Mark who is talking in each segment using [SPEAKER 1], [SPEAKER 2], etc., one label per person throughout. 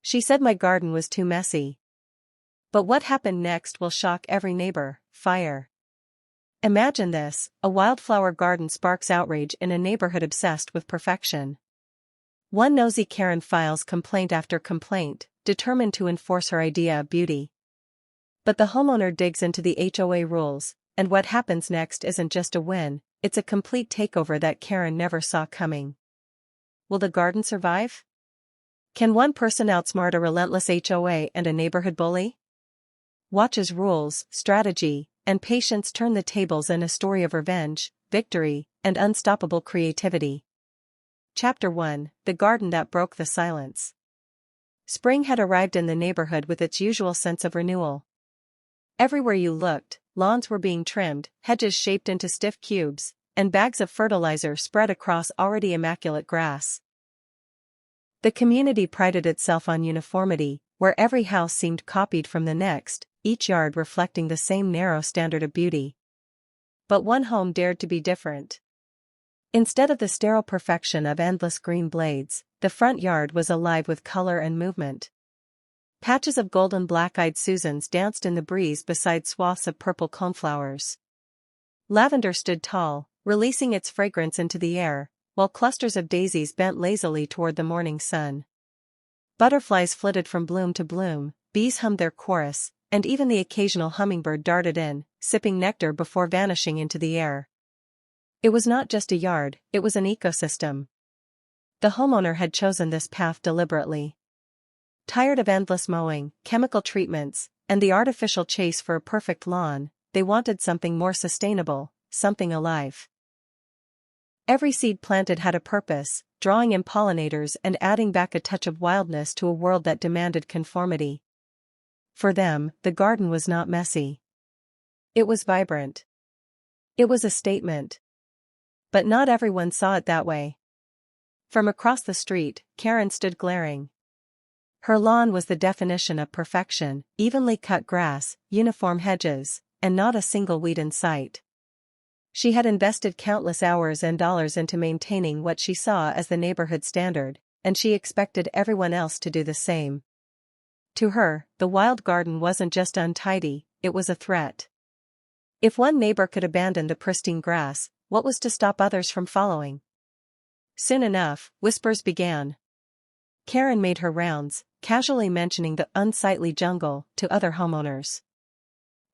[SPEAKER 1] She said my garden was too messy. But what happened next will shock every neighbor: fire. Imagine this: a wildflower garden sparks outrage in a neighborhood obsessed with perfection. One nosy Karen files complaint after complaint, determined to enforce her idea of beauty. But the homeowner digs into the HOA rules, and what happens next isn't just a win, it's a complete takeover that Karen never saw coming. Will the garden survive? Can one person outsmart a relentless HOA and a neighborhood bully? Watch as rules, strategy, and patience turn the tables in a story of revenge, victory, and unstoppable creativity. Chapter 1: The Garden That Broke the Silence. Spring had arrived in the neighborhood with its usual sense of renewal. Everywhere you looked, lawns were being trimmed, hedges shaped into stiff cubes, and bags of fertilizer spread across already immaculate grass. The community prided itself on uniformity, where every house seemed copied from the next, each yard reflecting the same narrow standard of beauty. But one home dared to be different. Instead of the sterile perfection of endless green blades, the front yard was alive with color and movement. Patches of golden black-eyed Susans danced in the breeze beside swaths of purple coneflowers. Lavender stood tall, releasing its fragrance into the air, while clusters of daisies bent lazily toward the morning sun. Butterflies flitted from bloom to bloom, bees hummed their chorus, and even the occasional hummingbird darted in, sipping nectar before vanishing into the air. It was not just a yard, it was an ecosystem. The homeowner had chosen this path deliberately. Tired of endless mowing, chemical treatments, and the artificial chase for a perfect lawn, they wanted something more sustainable, something alive. Every seed planted had a purpose, drawing in pollinators and adding back a touch of wildness to a world that demanded conformity. For them, the garden was not messy. It was vibrant. It was a statement. But not everyone saw it that way. From across the street, Karen stood glaring. Her lawn was the definition of perfection: evenly cut grass, uniform hedges, and not a single weed in sight. She had invested countless hours and dollars into maintaining what she saw as the neighborhood standard, and she expected everyone else to do the same. To her, the wild garden wasn't just untidy, it was a threat. If one neighbor could abandon the pristine grass, what was to stop others from following? Soon enough, whispers began. Karen made her rounds, casually mentioning the unsightly jungle to other homeowners.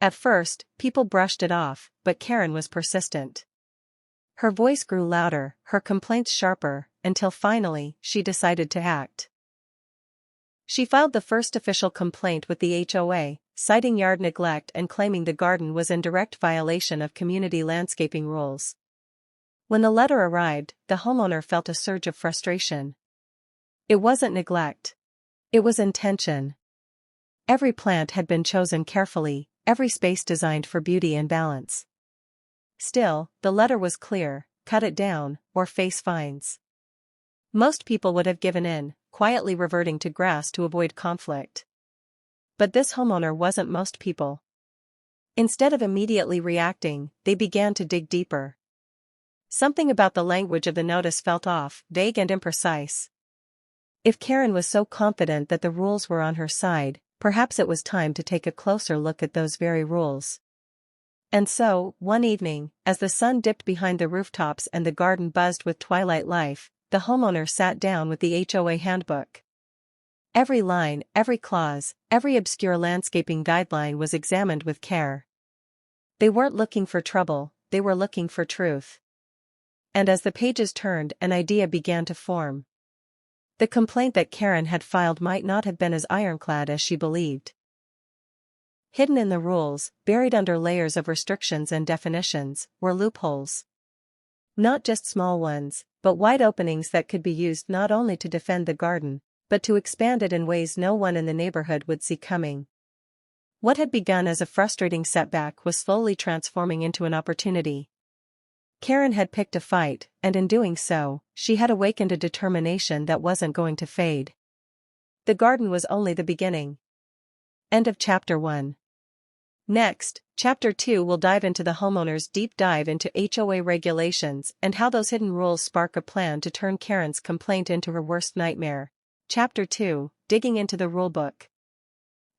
[SPEAKER 1] At first, people brushed it off, but Karen was persistent. Her voice grew louder, her complaints sharper, until finally, she decided to act. She filed the first official complaint with the HOA, citing yard neglect and claiming the garden was in direct violation of community landscaping rules. When the letter arrived, the homeowner felt a surge of frustration. It wasn't neglect. It was intention. Every plant had been chosen carefully, every space designed for beauty and balance. Still, the letter was clear: cut it down, or face fines. Most people would have given in, quietly reverting to grass to avoid conflict. But this homeowner wasn't most people. Instead of immediately reacting, they began to dig deeper. Something about the language of the notice felt off, vague and imprecise. If Karen was so confident that the rules were on her side, perhaps it was time to take a closer look at those very rules. And so, one evening, as the sun dipped behind the rooftops and the garden buzzed with twilight life, the homeowner sat down with the HOA handbook. Every line, every clause, every obscure landscaping guideline was examined with care. They weren't looking for trouble, they were looking for truth. And as the pages turned, an idea began to form. The complaint that Karen had filed might not have been as ironclad as she believed. Hidden in the rules, buried under layers of restrictions and definitions, were loopholes. Not just small ones, but wide openings that could be used not only to defend the garden, but to expand it in ways no one in the neighborhood would see coming. What had begun as a frustrating setback was slowly transforming into an opportunity. Karen had picked a fight, and in doing so, she had awakened a determination that wasn't going to fade. The garden was only the beginning. End of Chapter 1. Next, Chapter 2 will dive into the homeowner's deep dive into HOA regulations and how those hidden rules spark a plan to turn Karen's complaint into her worst nightmare. Chapter 2, Digging into the Rulebook.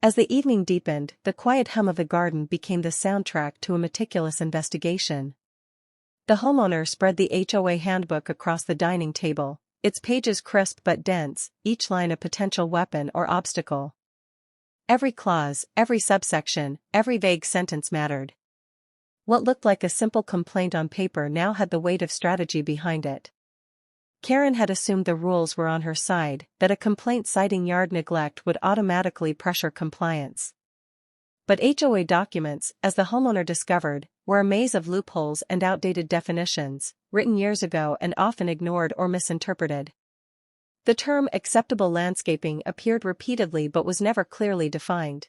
[SPEAKER 1] As the evening deepened, the quiet hum of the garden became the soundtrack to a meticulous investigation. The homeowner spread the HOA handbook across the dining table, its pages crisp but dense, each line a potential weapon or obstacle. Every clause, every subsection, every vague sentence mattered. What looked like a simple complaint on paper now had the weight of strategy behind it. Karen had assumed the rules were on her side, that a complaint citing yard neglect would automatically pressure compliance. But HOA documents, as the homeowner discovered, were a maze of loopholes and outdated definitions, written years ago and often ignored or misinterpreted. The term acceptable landscaping appeared repeatedly but was never clearly defined.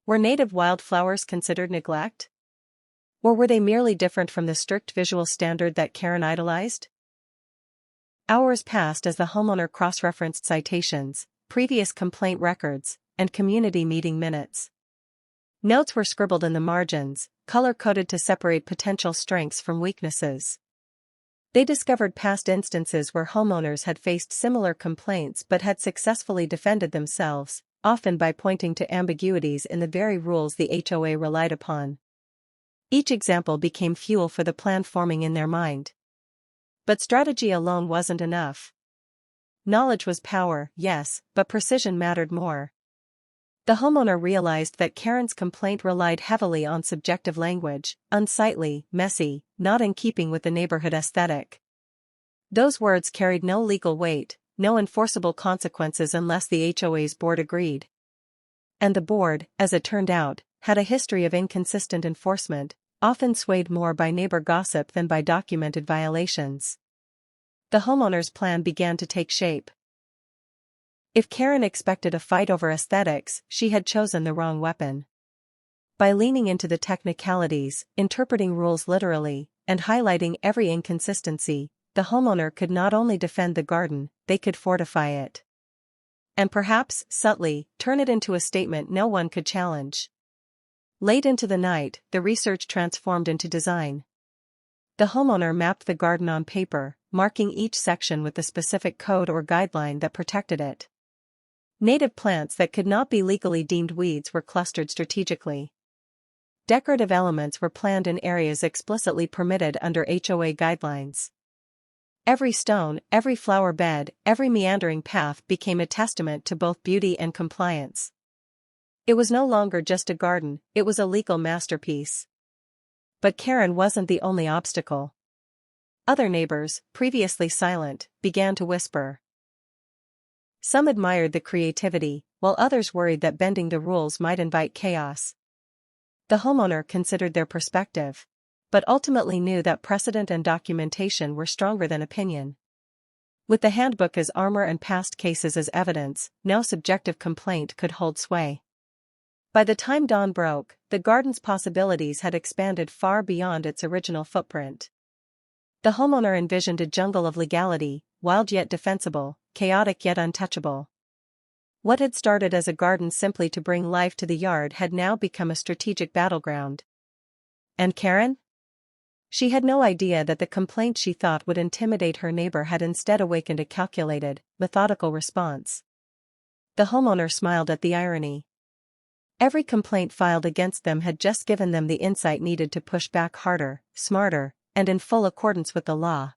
[SPEAKER 1] Were native wildflowers considered neglect? Or were they merely different from the strict visual standard that Karen idolized? Hours passed as the homeowner cross-referenced citations, previous complaint records, and community meeting minutes. Notes were scribbled in the margins, color-coded to separate potential strengths from weaknesses. They discovered past instances where homeowners had faced similar complaints but had successfully defended themselves, often by pointing to ambiguities in the very rules the HOA relied upon. Each example became fuel for the plan forming in their mind. But strategy alone wasn't enough. Knowledge was power, yes, but precision mattered more. The homeowner realized that Karen's complaint relied heavily on subjective language, unsightly, messy, not in keeping with the neighborhood aesthetic. Those words carried no legal weight, no enforceable consequences unless the HOA's board agreed. And the board, as it turned out, had a history of inconsistent enforcement, often swayed more by neighbor gossip than by documented violations. The homeowner's plan began to take shape. If Karen expected a fight over aesthetics, she had chosen the wrong weapon. By leaning into the technicalities, interpreting rules literally, and highlighting every inconsistency, the homeowner could not only defend the garden, they could fortify it. And perhaps, subtly, turn it into a statement no one could challenge. Late into the night, the research transformed into design. The homeowner mapped the garden on paper, marking each section with the specific code or guideline that protected it. Native plants that could not be legally deemed weeds were clustered strategically. Decorative elements were planned in areas explicitly permitted under HOA guidelines. Every stone, every flower bed, every meandering path became a testament to both beauty and compliance. It was no longer just a garden, it was a legal masterpiece. But Karen wasn't the only obstacle. Other neighbors, previously silent, began to whisper. Some admired the creativity, while others worried that bending the rules might invite chaos. The homeowner considered their perspective, but ultimately knew that precedent and documentation were stronger than opinion. With the handbook as armor and past cases as evidence, no subjective complaint could hold sway. By the time dawn broke, the garden's possibilities had expanded far beyond its original footprint. The homeowner envisioned a jungle of legality, wild yet defensible, chaotic yet untouchable. What had started as a garden simply to bring life to the yard had now become a strategic battleground. And Karen? She had no idea that the complaint she thought would intimidate her neighbor had instead awakened a calculated, methodical response. The homeowner smiled at the irony. Every complaint filed against them had just given them the insight needed to push back harder, smarter, and in full accordance with the law.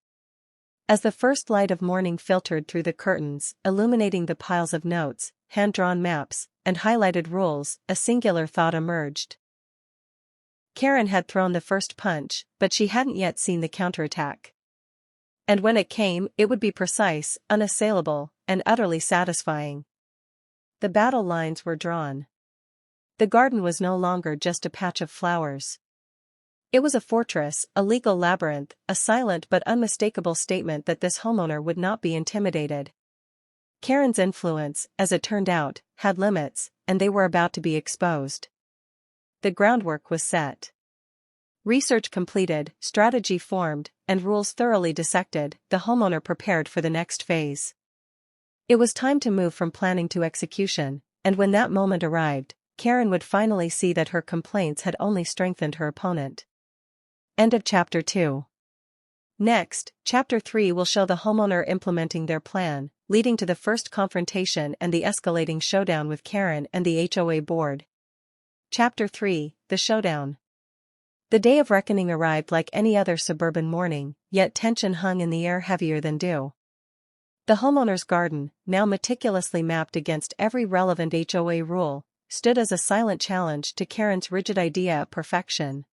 [SPEAKER 1] As the first light of morning filtered through the curtains, illuminating the piles of notes, hand-drawn maps, and highlighted rules, a singular thought emerged. Karen had thrown the first punch, but she hadn't yet seen the counterattack. And when it came, it would be precise, unassailable, and utterly satisfying. The battle lines were drawn. The garden was no longer just a patch of flowers. It was a fortress, a legal labyrinth, a silent but unmistakable statement that this homeowner would not be intimidated. Karen's influence, as it turned out, had limits, and they were about to be exposed. The groundwork was set. Research completed, strategy formed, and rules thoroughly dissected, the homeowner prepared for the next phase. It was time to move from planning to execution, and when that moment arrived, Karen would finally see that her complaints had only strengthened her opponent. End of Chapter 2. Next, Chapter 3 will show the homeowner implementing their plan, leading to the first confrontation and the escalating showdown with Karen and the HOA board. Chapter 3: The Showdown. The day of reckoning arrived like any other suburban morning, yet tension hung in the air heavier than dew. The homeowner's garden, now meticulously mapped against every relevant HOA rule, stood as a silent challenge to Karen's rigid idea of perfection.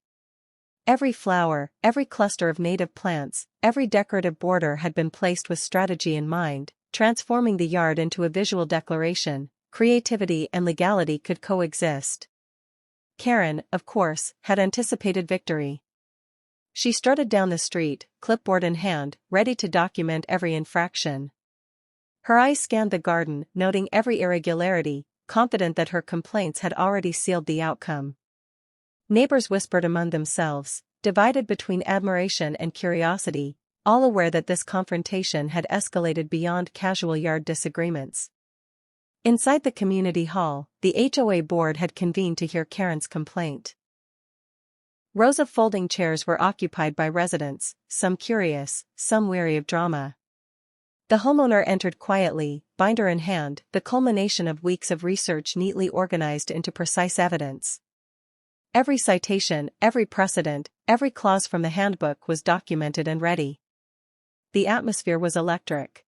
[SPEAKER 1] Every flower, every cluster of native plants, every decorative border had been placed with strategy in mind, transforming the yard into a visual declaration. Creativity and legality could coexist. Karen, of course, had anticipated victory. She strutted down the street, clipboard in hand, ready to document every infraction. Her eyes scanned the garden, noting every irregularity, confident that her complaints had already sealed the outcome. Neighbors whispered among themselves, divided between admiration and curiosity, all aware that this confrontation had escalated beyond casual yard disagreements. Inside the community hall, the HOA board had convened to hear Karen's complaint. Rows of folding chairs were occupied by residents, some curious, some weary of drama. The homeowner entered quietly, binder in hand, the culmination of weeks of research neatly organized into precise evidence. Every citation, every precedent, every clause from the handbook was documented and ready. The atmosphere was electric.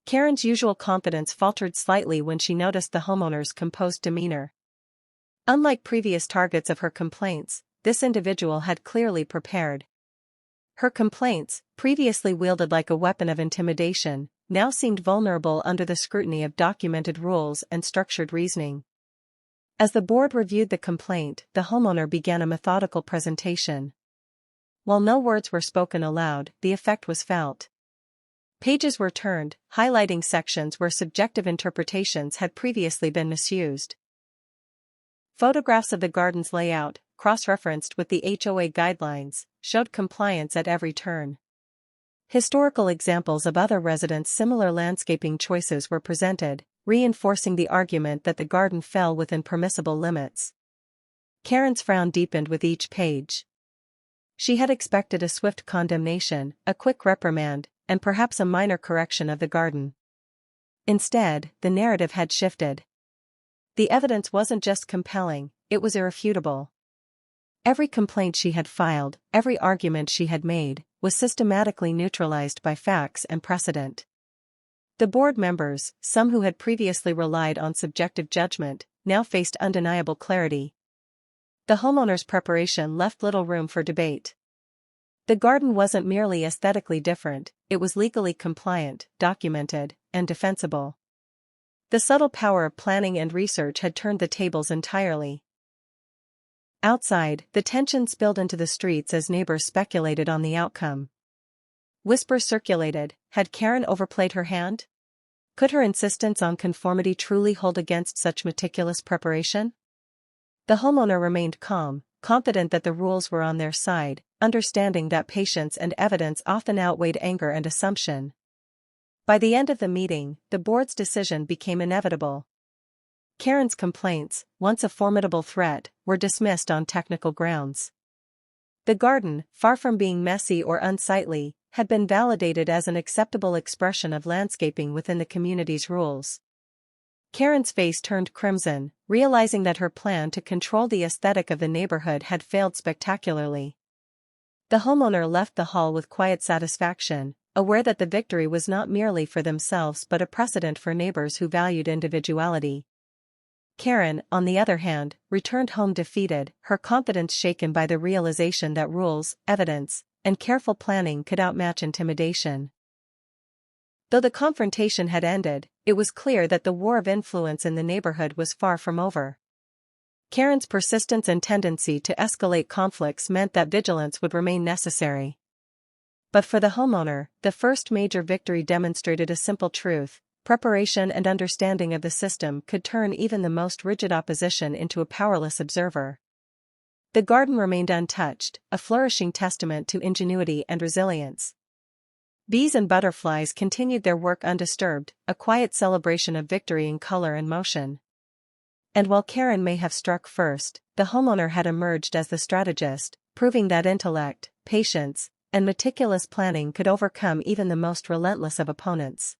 [SPEAKER 1] Karen's usual confidence faltered slightly when she noticed the homeowner's composed demeanor. Unlike previous targets of her complaints, this individual had clearly prepared. Her complaints, previously wielded like a weapon of intimidation, now seemed vulnerable under the scrutiny of documented rules and structured reasoning. As the board reviewed the complaint, the homeowner began a methodical presentation. While no words were spoken aloud, the effect was felt. Pages were turned, highlighting sections where subjective interpretations had previously been misused. Photographs of the garden's layout, cross-referenced with the HOA guidelines, showed compliance at every turn. Historical examples of other residents' similar landscaping choices were presented, reinforcing the argument that the garden fell within permissible limits. Karen's frown deepened with each page. She had expected a swift condemnation, a quick reprimand, and perhaps a minor correction of the garden. Instead, the narrative had shifted. The evidence wasn't just compelling, it was irrefutable. Every complaint she had filed, every argument she had made, was systematically neutralized by facts and precedent. The board members, some who had previously relied on subjective judgment, now faced undeniable clarity. The homeowner's preparation left little room for debate. The garden wasn't merely aesthetically different, it was legally compliant, documented, and defensible. The subtle power of planning and research had turned the tables entirely. Outside, the tension spilled into the streets as neighbors speculated on the outcome. Whispers circulated: had Karen overplayed her hand? Could her insistence on conformity truly hold against such meticulous preparation? The homeowner remained calm, confident that the rules were on their side, understanding that patience and evidence often outweighed anger and assumption. By the end of the meeting, the board's decision became inevitable. Karen's complaints, once a formidable threat, were dismissed on technical grounds. The garden, far from being messy or unsightly, had been validated as an acceptable expression of landscaping within the community's rules. Karen's face turned crimson, realizing that her plan to control the aesthetic of the neighborhood had failed spectacularly. The homeowner left the hall with quiet satisfaction, aware that the victory was not merely for themselves but a precedent for neighbors who valued individuality. Karen, on the other hand, returned home defeated, her confidence shaken by the realization that rules, evidence, and careful planning could outmatch intimidation. Though the confrontation had ended, it was clear that the war of influence in the neighborhood was far from over. Karen's persistence and tendency to escalate conflicts meant that vigilance would remain necessary. But for the homeowner, the first major victory demonstrated a simple truth: preparation and understanding of the system could turn even the most rigid opposition into a powerless observer. The garden remained untouched, a flourishing testament to ingenuity and resilience. Bees and butterflies continued their work undisturbed, a quiet celebration of victory in color and motion. And while Karen may have struck first, the homeowner had emerged as the strategist, proving that intellect, patience, and meticulous planning could overcome even the most relentless of opponents.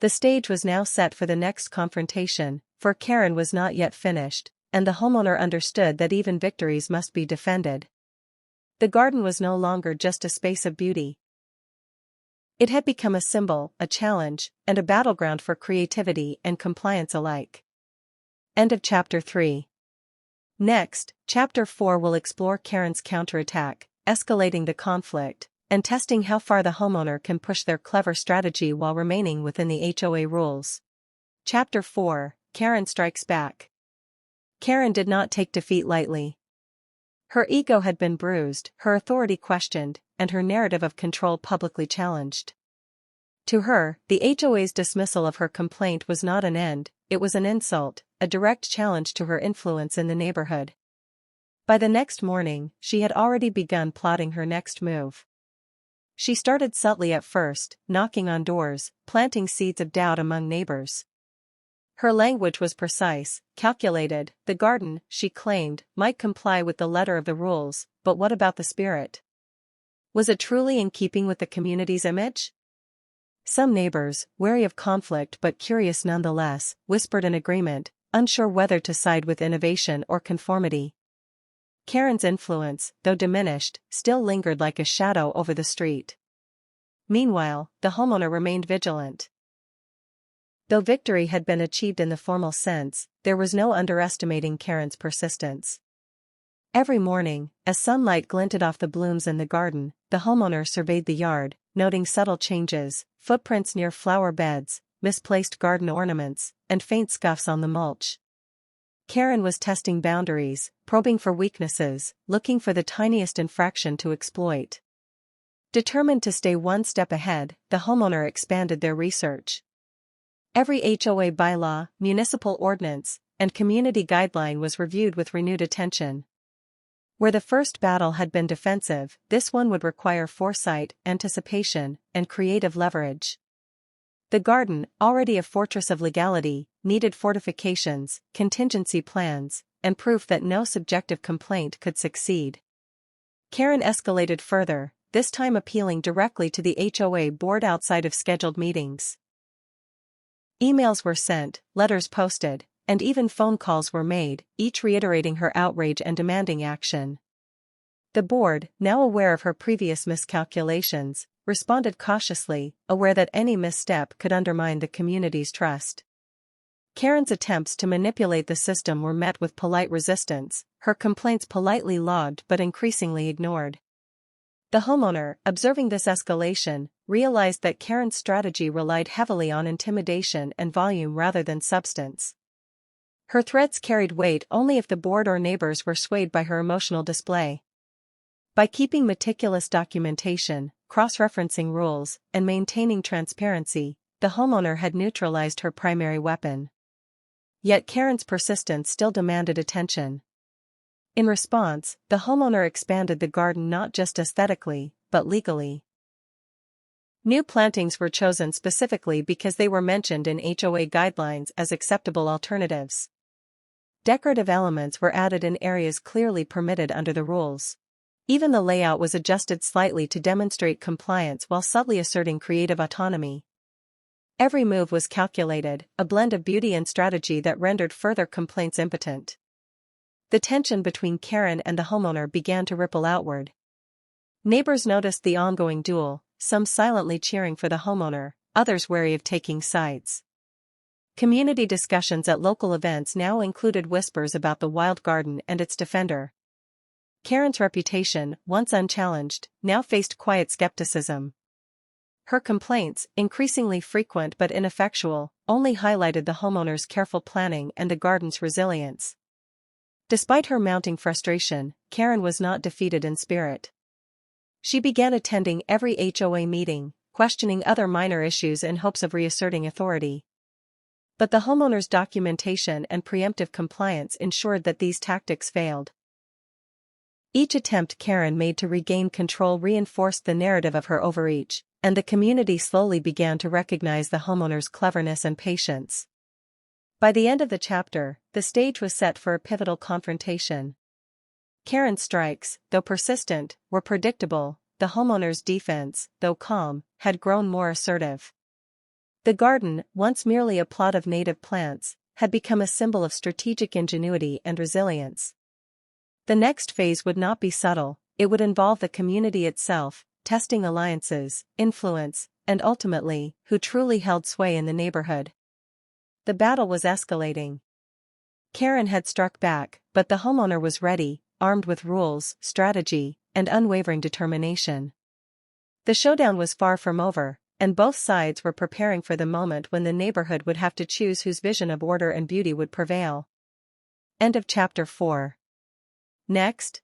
[SPEAKER 1] The stage was now set for the next confrontation, for Karen was not yet finished, and the homeowner understood that even victories must be defended. The garden was no longer just a space of beauty. It had become a symbol, a challenge, and a battleground for creativity and compliance alike. End of Chapter 3. Next, Chapter 4 will explore Karen's counterattack, escalating the conflict, and testing how far the homeowner can push their clever strategy while remaining within the HOA rules. Chapter 4, Karen Strikes Back. Karen did not take defeat lightly. Her ego had been bruised, her authority questioned, and her narrative of control publicly challenged. To her, the HOA's dismissal of her complaint was not an end, it was an insult, a direct challenge to her influence in the neighborhood. By the next morning, she had already begun plotting her next move. She started subtly at first, knocking on doors, planting seeds of doubt among neighbors. Her language was precise, calculated. The garden, she claimed, might comply with the letter of the rules, but what about the spirit? Was it truly in keeping with the community's image? Some neighbors, wary of conflict but curious nonetheless, whispered in agreement, unsure whether to side with innovation or conformity. Karen's influence, though diminished, still lingered like a shadow over the street. Meanwhile, the homeowner remained vigilant. Though victory had been achieved in the formal sense, there was no underestimating Karen's persistence. Every morning, as sunlight glinted off the blooms in the garden, the homeowner surveyed the yard, noting subtle changes, footprints near flower beds, misplaced garden ornaments, and faint scuffs on the mulch. Karen was testing boundaries, probing for weaknesses, looking for the tiniest infraction to exploit. Determined to stay one step ahead, the homeowner expanded their research. Every HOA bylaw, municipal ordinance, and community guideline was reviewed with renewed attention. Where the first battle had been defensive, this one would require foresight, anticipation, and creative leverage. The garden, already a fortress of legality, needed fortifications, contingency plans, and proof that no subjective complaint could succeed. Karen escalated further, this time appealing directly to the HOA board outside of scheduled meetings. Emails were sent, letters posted, and even phone calls were made, each reiterating her outrage and demanding action. The board, now aware of her previous miscalculations, responded cautiously, aware that any misstep could undermine the community's trust. Karen's attempts to manipulate the system were met with polite resistance, her complaints politely logged but increasingly ignored. The homeowner, observing this escalation, realized that Karen's strategy relied heavily on intimidation and volume rather than substance. Her threats carried weight only if the board or neighbors were swayed by her emotional display. By keeping meticulous documentation, cross-referencing rules, and maintaining transparency, the homeowner had neutralized her primary weapon. Yet Karen's persistence still demanded attention. In response, the homeowner expanded the garden not just aesthetically, but legally. New plantings were chosen specifically because they were mentioned in HOA guidelines as acceptable alternatives. Decorative elements were added in areas clearly permitted under the rules. Even the layout was adjusted slightly to demonstrate compliance while subtly asserting creative autonomy. Every move was calculated, a blend of beauty and strategy that rendered further complaints impotent. The tension between Karen and the homeowner began to ripple outward. Neighbors noticed the ongoing duel, some silently cheering for the homeowner, others wary of taking sides. Community discussions at local events now included whispers about the wild garden and its defender. Karen's reputation, once unchallenged, now faced quiet skepticism. Her complaints, increasingly frequent but ineffectual, only highlighted the homeowner's careful planning and the garden's resilience. Despite her mounting frustration, Karen was not defeated in spirit. She began attending every HOA meeting, questioning other minor issues in hopes of reasserting authority. But the homeowner's documentation and preemptive compliance ensured that these tactics failed. Each attempt Karen made to regain control reinforced the narrative of her overreach, and the community slowly began to recognize the homeowner's cleverness and patience. By the end of the chapter, the stage was set for a pivotal confrontation. Karen's strikes, though persistent, were predictable. The homeowner's defense, though calm, had grown more assertive. The garden, once merely a plot of native plants, had become a symbol of strategic ingenuity and resilience. The next phase would not be subtle, it would involve the community itself, testing alliances, influence, and ultimately, who truly held sway in the neighborhood. The battle was escalating. Karen had struck back, but the homeowner was ready, armed with rules, strategy, and unwavering determination. The showdown was far from over, and both sides were preparing for the moment when the neighborhood would have to choose whose vision of order and beauty would prevail. End of Chapter 4. Next,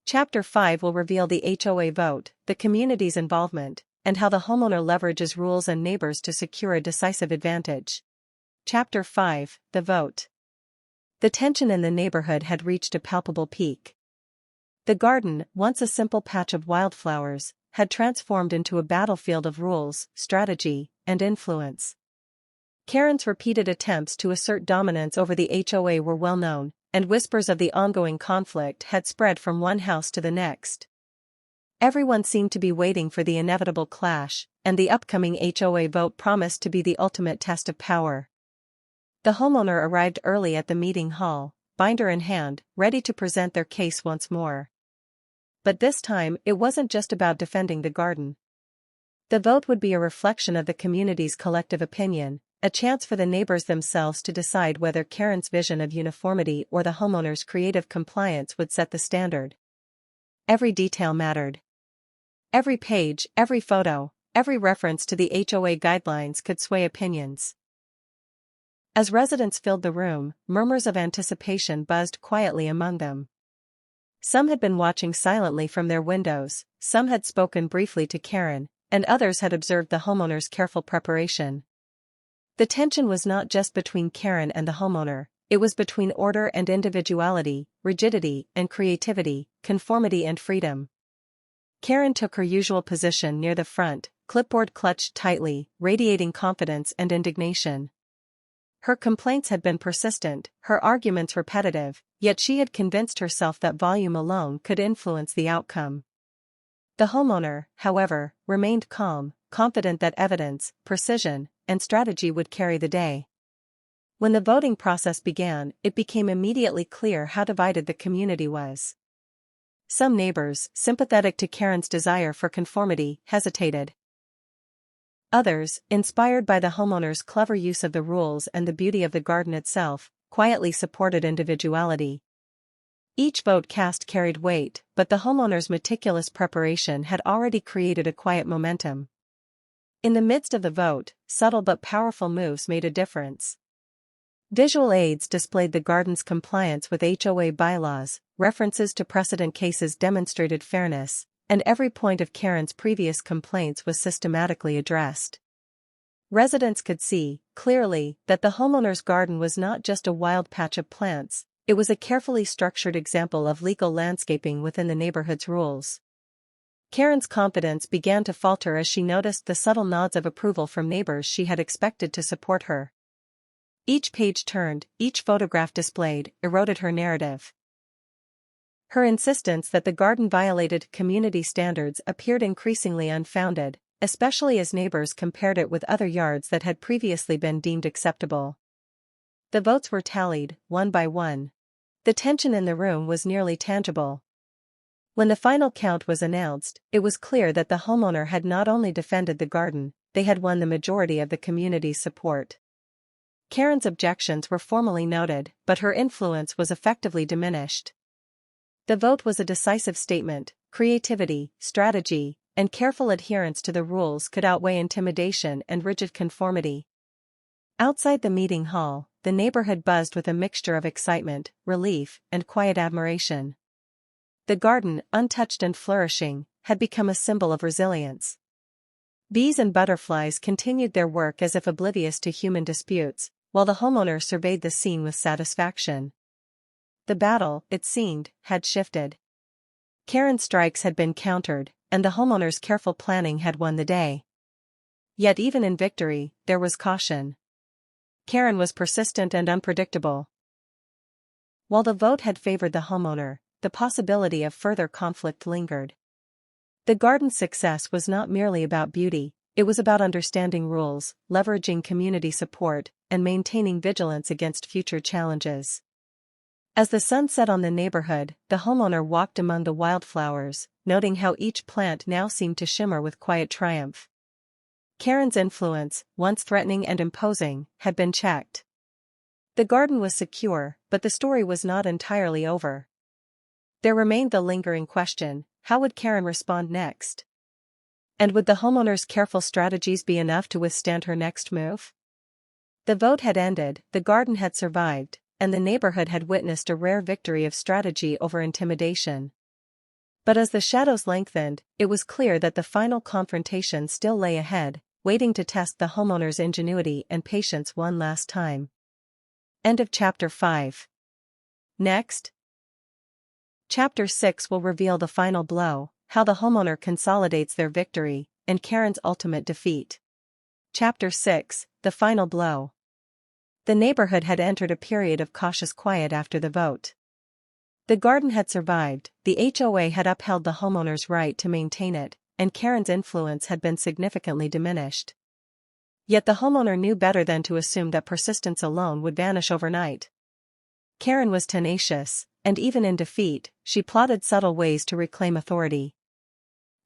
[SPEAKER 1] Chapter 5 will reveal the HOA vote, the community's involvement, and how the homeowner leverages rules and neighbors to secure a decisive advantage. Chapter 5, The Vote. The tension in the neighborhood had reached a palpable peak. The garden, once a simple patch of wildflowers, had transformed into a battlefield of rules, strategy, and influence. Karen's repeated attempts to assert dominance over the HOA were well known, and whispers of the ongoing conflict had spread from one house to the next. Everyone seemed to be waiting for the inevitable clash, and the upcoming HOA vote promised to be the ultimate test of power. The homeowner arrived early at the meeting hall, binder in hand, ready to present their case once more. But this time, it wasn't just about defending the garden. The vote would be a reflection of the community's collective opinion, a chance for the neighbors themselves to decide whether Karen's vision of uniformity or the homeowner's creative compliance would set the standard. Every detail mattered. Every page, every photo, every reference to the HOA guidelines could sway opinions. As residents filled the room, murmurs of anticipation buzzed quietly among them. Some had been watching silently from their windows, some had spoken briefly to Karen, and others had observed the homeowner's careful preparation. The tension was not just between Karen and the homeowner, it was between order and individuality, rigidity and creativity, conformity and freedom. Karen took her usual position near the front, clipboard clutched tightly, radiating confidence and indignation. Her complaints had been persistent, her arguments repetitive, yet she had convinced herself that volume alone could influence the outcome. The homeowner, however, remained calm, confident that evidence, precision, and strategy would carry the day. When the voting process began, it became immediately clear how divided the community was. Some neighbors, sympathetic to Karen's desire for conformity, hesitated. Others, inspired by the homeowner's clever use of the rules and the beauty of the garden itself, quietly supported individuality. Each vote cast carried weight, but the homeowner's meticulous preparation had already created a quiet momentum. In the midst of the vote, subtle but powerful moves made a difference. Visual aids displayed the garden's compliance with HOA bylaws, references to precedent cases demonstrated fairness, and every point of Karen's previous complaints was systematically addressed. Residents could see, clearly, that the homeowner's garden was not just a wild patch of plants, it was a carefully structured example of legal landscaping within the neighborhood's rules. Karen's confidence began to falter as she noticed the subtle nods of approval from neighbors she had expected to support her. Each page turned, each photograph displayed, eroded her narrative. Her insistence that the garden violated community standards appeared increasingly unfounded, especially as neighbors compared it with other yards that had previously been deemed acceptable. The votes were tallied, one by one. The tension in the room was nearly tangible. When the final count was announced, it was clear that the homeowner had not only defended the garden, they had won the majority of the community's support. Karen's objections were formally noted, but her influence was effectively diminished. The vote was a decisive statement: creativity, strategy, and careful adherence to the rules could outweigh intimidation and rigid conformity. Outside the meeting hall, the neighborhood buzzed with a mixture of excitement, relief, and quiet admiration. The garden, untouched and flourishing, had become a symbol of resilience. Bees and butterflies continued their work as if oblivious to human disputes, while the homeowner surveyed the scene with satisfaction. The battle, it seemed, had shifted. Karen's strikes had been countered, and the homeowner's careful planning had won the day. Yet even in victory, there was caution. Karen was persistent and unpredictable. While the vote had favored the homeowner, the possibility of further conflict lingered. The garden's success was not merely about beauty, it was about understanding rules, leveraging community support, and maintaining vigilance against future challenges. As the sun set on the neighborhood, the homeowner walked among the wildflowers, noting how each plant now seemed to shimmer with quiet triumph. Karen's influence, once threatening and imposing, had been checked. The garden was secure, but the story was not entirely over. There remained the lingering question: how would Karen respond next? And would the homeowner's careful strategies be enough to withstand her next move? The vote had ended, the garden had survived, and the neighborhood had witnessed a rare victory of strategy over intimidation. But as the shadows lengthened, it was clear that the final confrontation still lay ahead, waiting to test the homeowner's ingenuity and patience one last time. End of Chapter 5. Next, Chapter 6 will reveal the final blow, how the homeowner consolidates their victory, and Karen's ultimate defeat. Chapter 6, The Final Blow. The neighborhood had entered a period of cautious quiet after the vote. The garden had survived, the HOA had upheld the homeowner's right to maintain it, and Karen's influence had been significantly diminished. Yet the homeowner knew better than to assume that persistence alone would vanish overnight. Karen was tenacious, and even in defeat, she plotted subtle ways to reclaim authority.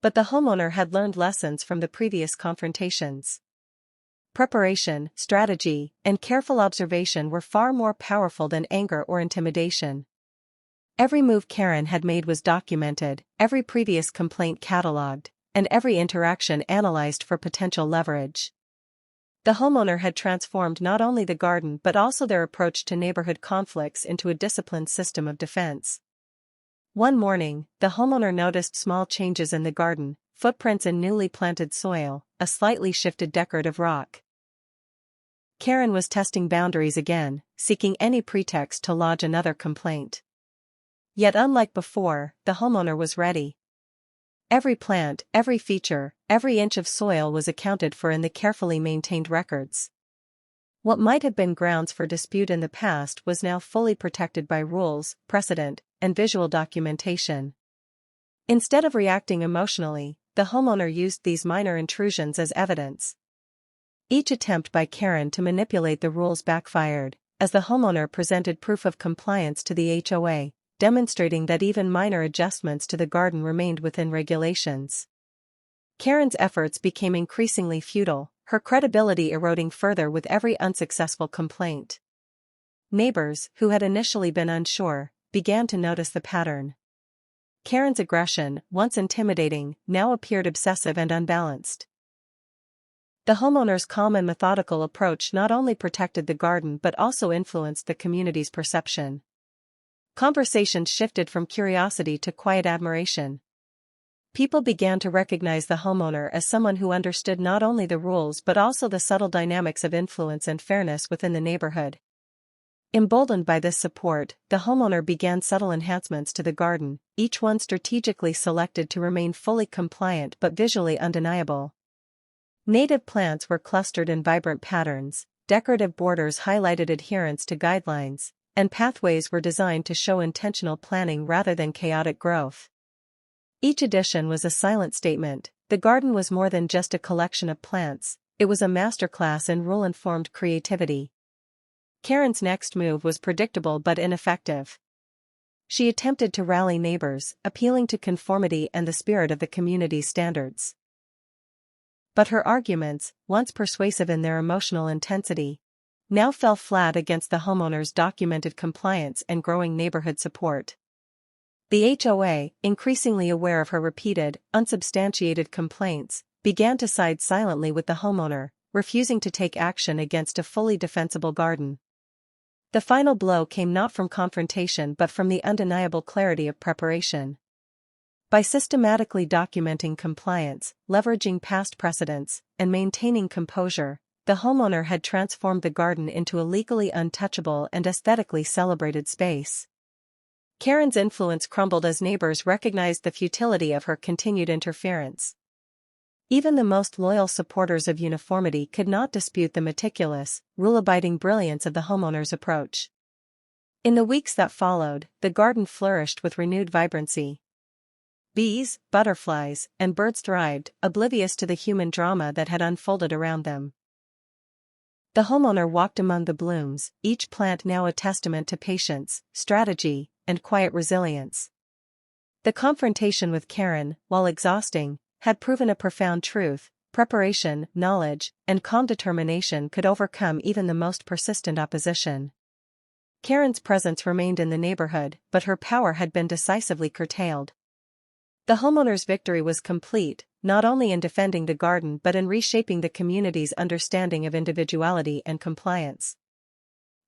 [SPEAKER 1] But the homeowner had learned lessons from the previous confrontations. Preparation, strategy, and careful observation were far more powerful than anger or intimidation. Every move Karen had made was documented, every previous complaint catalogued, and every interaction analyzed for potential leverage. The homeowner had transformed not only the garden but also their approach to neighborhood conflicts into a disciplined system of defense. One morning, the homeowner noticed small changes in the garden: footprints in newly planted soil, a slightly shifted decorative rock. Karen was testing boundaries again, seeking any pretext to lodge another complaint. Yet unlike before, the homeowner was ready. Every plant, every feature, every inch of soil was accounted for in the carefully maintained records. What might have been grounds for dispute in the past was now fully protected by rules, precedent, and visual documentation. Instead of reacting emotionally, the homeowner used these minor intrusions as evidence. Each attempt by Karen to manipulate the rules backfired, as the homeowner presented proof of compliance to the HOA, demonstrating that even minor adjustments to the garden remained within regulations. Karen's efforts became increasingly futile, her credibility eroding further with every unsuccessful complaint. Neighbors, who had initially been unsure, began to notice the pattern. Karen's aggression, once intimidating, now appeared obsessive and unbalanced. The homeowner's calm and methodical approach not only protected the garden but also influenced the community's perception. Conversations shifted from curiosity to quiet admiration. People began to recognize the homeowner as someone who understood not only the rules but also the subtle dynamics of influence and fairness within the neighborhood. Emboldened by this support, the homeowner began subtle enhancements to the garden, each one strategically selected to remain fully compliant but visually undeniable. Native plants were clustered in vibrant patterns, decorative borders highlighted adherence to guidelines, and pathways were designed to show intentional planning rather than chaotic growth. Each addition was a silent statement: the garden was more than just a collection of plants, it was a masterclass in rule-informed creativity. Karen's next move was predictable but ineffective. She attempted to rally neighbors, appealing to conformity and the spirit of the community's standards. But her arguments, once persuasive in their emotional intensity, now fell flat against the homeowner's documented compliance and growing neighborhood support. The HOA, increasingly aware of her repeated, unsubstantiated complaints, began to side silently with the homeowner, refusing to take action against a fully defensible garden. The final blow came not from confrontation but from the undeniable clarity of preparation. By systematically documenting compliance, leveraging past precedents, and maintaining composure, the homeowner had transformed the garden into a legally untouchable and aesthetically celebrated space. Karen's influence crumbled as neighbors recognized the futility of her continued interference. Even the most loyal supporters of uniformity could not dispute the meticulous, rule-abiding brilliance of the homeowner's approach. In the weeks that followed, the garden flourished with renewed vibrancy. Bees, butterflies, and birds thrived, oblivious to the human drama that had unfolded around them. The homeowner walked among the blooms, each plant now a testament to patience, strategy, and quiet resilience. The confrontation with Karen, while exhausting, had proven a profound truth: preparation, knowledge, and calm determination could overcome even the most persistent opposition. Karen's presence remained in the neighborhood, but her power had been decisively curtailed. The homeowner's victory was complete, not only in defending the garden but in reshaping the community's understanding of individuality and compliance.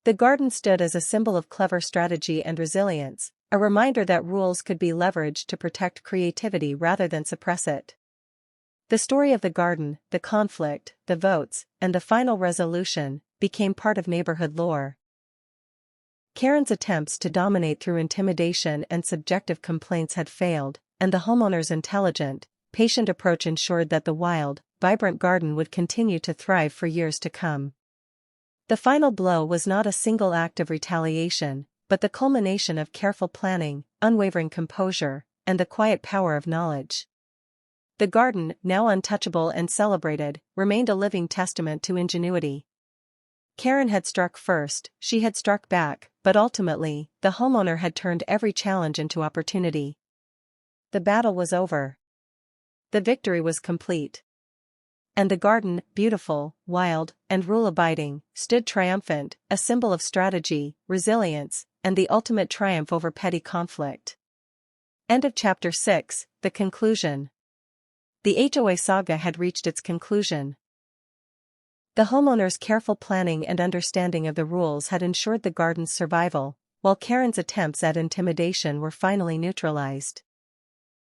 [SPEAKER 1] The garden stood as a symbol of clever strategy and resilience, a reminder that rules could be leveraged to protect creativity rather than suppress it. The story of the garden, the conflict, the votes, and the final resolution, became part of neighborhood lore. Karen's attempts to dominate through intimidation and subjective complaints had failed, and the homeowner's intelligent, patient approach ensured that the wild, vibrant garden would continue to thrive for years to come. The final blow was not a single act of retaliation, but the culmination of careful planning, unwavering composure, and the quiet power of knowledge. The garden, now untouchable and celebrated, remained a living testament to ingenuity. Karen had struck first, she had struck back, but ultimately, the homeowner had turned every challenge into opportunity. The battle was over. The victory was complete. And the garden, beautiful, wild, and rule-abiding, stood triumphant, a symbol of strategy, resilience, and the ultimate triumph over petty conflict. End of Chapter 6, The Conclusion. The HOA saga had reached its conclusion. The homeowner's careful planning and understanding of the rules had ensured the garden's survival, while Karen's attempts at intimidation were finally neutralized.